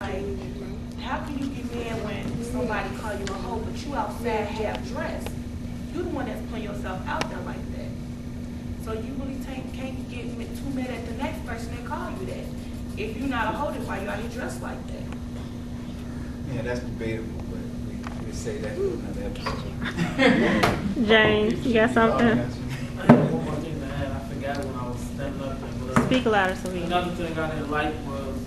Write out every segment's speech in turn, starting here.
Like, how can you get mad when somebody call you a hoe, but you outside half dressed? You the one that's putting yourself out there like that. So you really can't get too mad at the next person that call you that. If you're not a hoe, then why you out here dressed like that? Yeah, that's debatable, but we say that in another episode. James, you got something? I had one more thing to add. I forgot when I was standing up there. But, Speak louder, so we. Another thing I didn't like was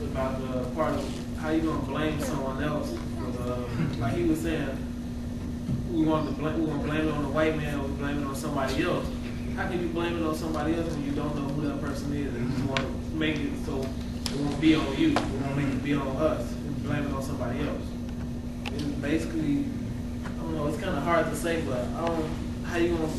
about the part of how you gonna blame someone else. Like he was saying, we want to blame it on the white man, or we blame it on somebody else. How can you blame it on somebody else when you don't know who that person is, and you just want to make it so it won't be on you, it won't make it be on us, and blame it on somebody else? It's basically, I don't know, it's kind of hard to say, but I don't, how you gonna...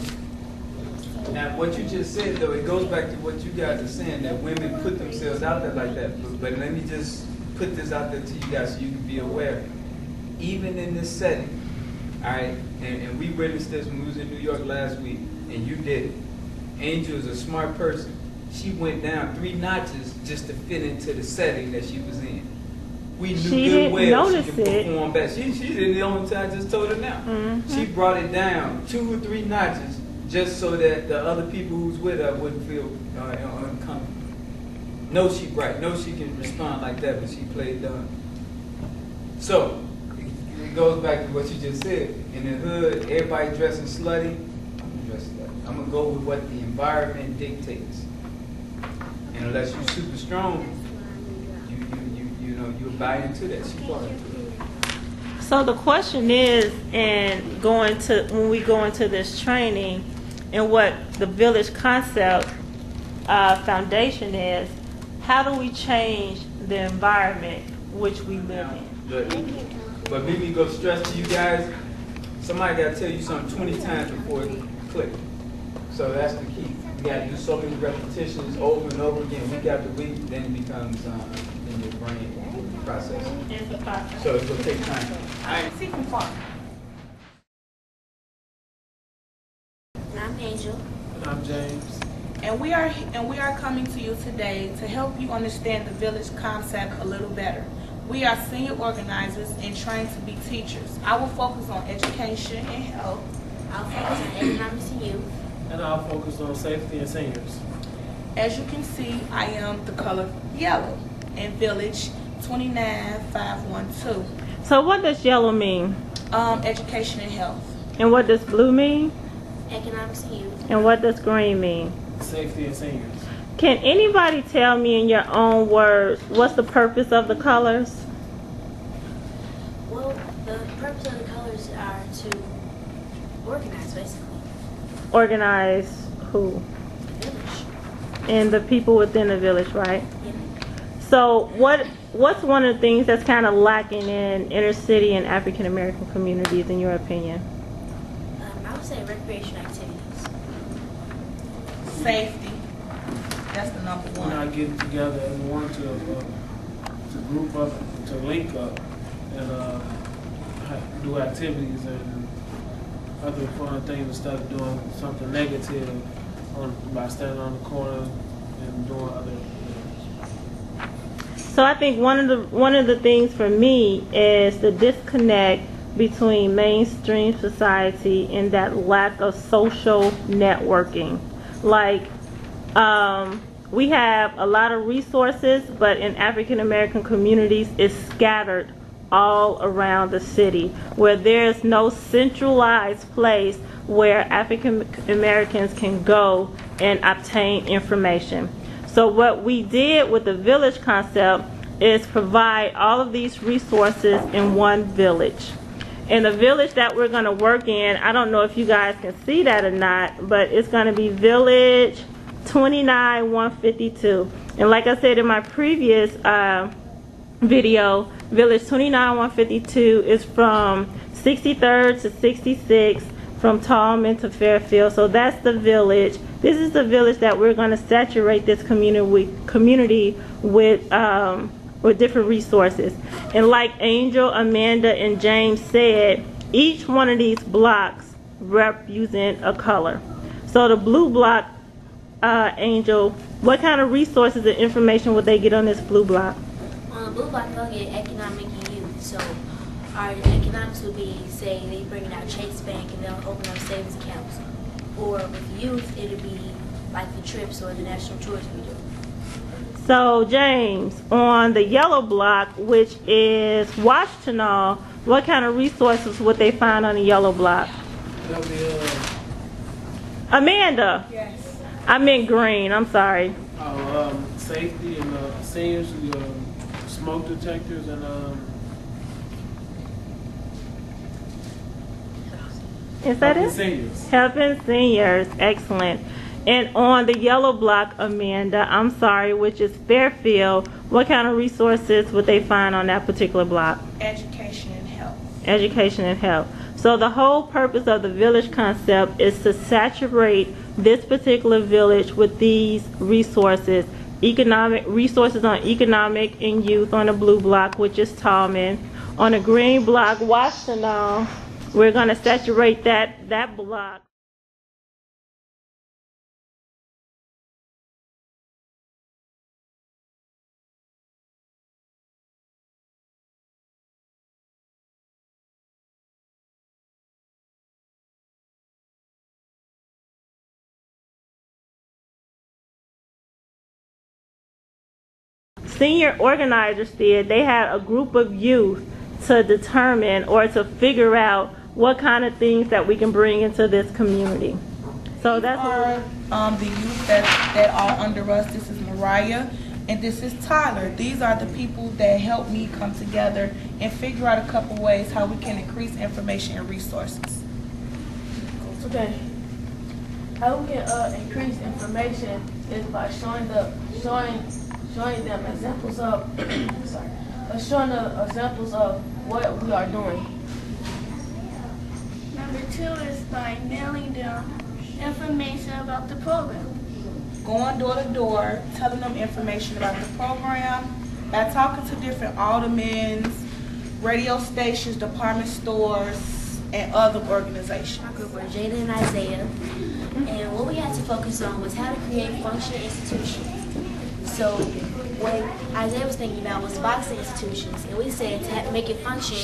Now, what you just said, though, it goes back to what you guys are saying, that women put themselves out there like that. But let me just put this out there to you guys so you can be aware. Even in this setting, all right, and we witnessed this when we was in New York last week, and you did it. Angel is a smart person. She went down 3 notches just to fit into the setting that she was in. We knew good well she could perform best. She didn't know until I just told her now. Mm-hmm. She brought it down 2 or 3 notches just so that the other people who's with her wouldn't feel uncomfortable. No, she bright. No, she can respond like that, but she played dumb. So, it goes back to what you just said. In the hood, everybody dressing slutty. I'm gonna dress slutty. I'm gonna go with what the environment dictates. And unless you're super strong, you buy into that. She bought into it. So the question is, and when we go into this training, and what the village concept foundation is, how do we change the environment which we live in? But Mimi go stress to you guys, somebody got to tell you something 20 times before it clicks. So that's the key. You got to do so many repetitions over and over again. Week after week, then it becomes in your brain process. It's a process. So it's going to take time. I'm Angel. And I'm James. And we are coming to you today to help you understand the village concept a little better. We are senior organizers and trained to be teachers. I will focus on education and health. I'll focus on economics and youth. And I'll focus on safety and seniors. As you can see, I am the color yellow in Village 29512. So what does yellow mean? Education and health. And what does blue mean? Economics and youth. And what does green mean? Safety and seniors. Can anybody tell me in your own words what's the purpose of the colors? Well, the purpose of the colors are to organize, basically. Organize who? The village. And the people within the village, right? Yeah. So what's one of the things that's kind of lacking in inner city and African American communities, in your opinion? I would say recreation activities. Safety. That's the number We're one. not getting together as one to group up, to link up, and do activities and other fun things instead of doing something negative by standing on the corner and doing other things. So I think one of the things for me is the disconnect between mainstream society and that lack of social networking. Like, we have a lot of resources, but in African American communities, it's scattered all around the city, where there's no centralized place where African Americans can go and obtain information. So what we did with the village concept is provide all of these resources in one village. And the village that we're going to work in, I don't know if you guys can see that or not, but it's going to be Village 29152. And like I said in my previous video, Village 29152 is from 63rd to 66th, from Tallman to Fairfield. So that's the village. This is the village that we're going to saturate this community with different resources. And like Angel, Amanda, and James said, each one of these blocks represent a color. So the blue block, Angel, what kind of resources and information would they get on this blue block? blue block, they'll get economic and youth. So our economics would be, say, they bring out Chase Bank and they'll open up savings accounts. Or with youth, it'll be like the trips or the national tours we do. So James, on the yellow block, which is Washtenaw, what kind of resources would they find on the yellow block? That'll be Amanda. Yes. I meant green. I'm sorry. safety and seniors, smoke detectors and Is that helping it? seniors. Helping seniors. Excellent. And on the yellow block, Amanda, I'm sorry, which is Fairfield, what kind of resources would they find on that particular block? Education and health. Education and health. So the whole purpose of the village concept is to saturate this particular village with these resources. Economic resources on economic and youth on the blue block, which is Tallman. On the green block, Washtenaw, we're going to saturate that block. Senior organizers did, they had a group of youth to determine or to figure out what kind of things that we can bring into this community. So that's what The youth that are under us. This is Mariah and this is Tyler. These are the people that helped me come together and figure out a couple ways how we can increase information and resources. Okay. How we can increase information is by showing them examples of showing the examples of what we are doing. Number 2 is by mailing them information about the program. Going door to door, telling them information about the program, by talking to different aldermen, radio stations, department stores, and other organizations. Our group were Jada and Isaiah, and what we had to focus on was how to create functioning institutions. So what Isaiah was thinking about was boxing institutions, and we said to make it function,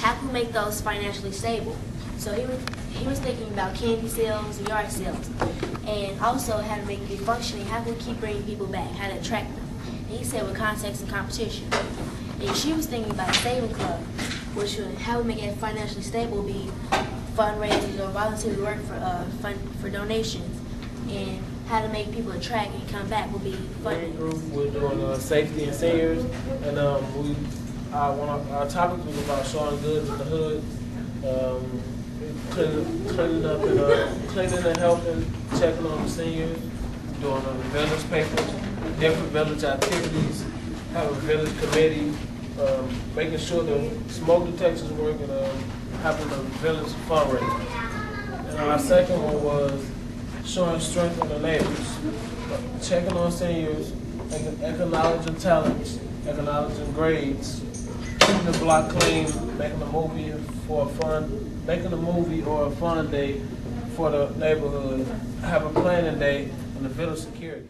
how can we make those financially stable? So he was thinking about candy sales and yard sales, and also how to make it functioning, how can we keep bringing people back, how to attract them. And he said with context and competition. And she was thinking about a saving club, which would, how we make it financially stable would be fundraisers or volunteer work for donations, and how to make people attract and come back will be funding. Group, we're doing safety and seniors, and one of our topics was about showing goods in the hood, cleaning up and cleaning and helping, checking on the seniors, doing village papers, different village activities, having a village committee, making sure the smoke detectors work, and having a village fundraiser. And our second one was showing strength in the neighbors, checking on seniors, acknowledging talents, acknowledging grades, keeping the block clean, making a movie or a fun day for the neighborhood, have a planning day, and the village security.